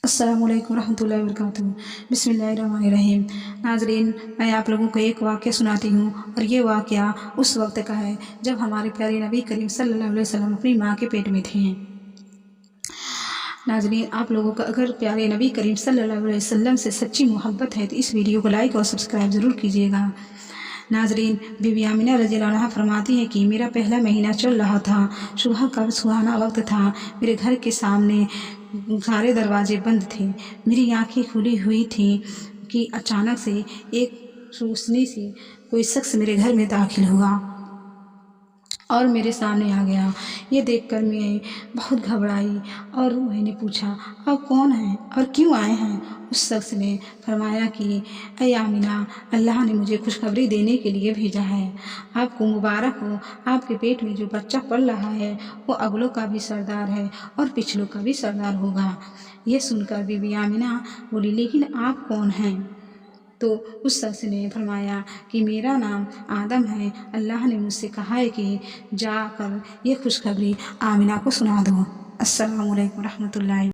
السلام علیکم ورحمۃ اللہ وبرکاتہ۔ بسم اللہ الرحمن الرحیم۔ ناظرین، میں آپ لوگوں کو ایک واقعہ سناتی ہوں، اور یہ واقعہ اس وقت کا ہے جب ہمارے پیارے نبی کریم صلی اللہ علیہ وسلم اپنی ماں کے پیٹ میں تھے۔ ناظرین، آپ لوگوں کو اگر پیارے نبی کریم صلی اللہ علیہ وسلم سے سچی محبت ہے تو اس ویڈیو کو لائک اور سبسکرائب ضرور کیجیے گا۔ ناظرین، بی بی آمنہ رضی اللہ عنہا فرماتی ہیں کہ میرا پہلا مہینہ چل رہا تھا، صبح کا سہانا وقت تھا، میرے گھر کے سامنے سارے دروازے بند تھے، میری آنکھیں کھلی ہوئی تھیں کہ اچانک سے ایک روشنی سے کوئی شخص میرے گھر میں داخل ہوا اور میرے سامنے آ گیا۔ یہ دیکھ کر میں بہت گھبرائی اور میں نے پوچھا، آپ کون ہیں اور کیوں آئے ہیں؟ اس شخص نے فرمایا کہ اے آمنہ، اللہ نے مجھے خوشخبری دینے کے لیے بھیجا ہے، آپ کو مبارک ہو، آپ کے پیٹ میں جو بچہ پل رہا ہے وہ اگلوں کا بھی سردار ہے اور پچھلوں کا بھی سردار ہوگا۔ یہ سن کر بی بی آمنہ بولی، لیکن آپ کون ہیں؟ تو اس شخص نے فرمایا کہ میرا نام آدم ہے، اللہ نے مجھ سے کہا ہے کہ جا کر یہ خوشخبری آمنہ کو سنا دو۔ السلام علیکم ورحمۃ اللہ۔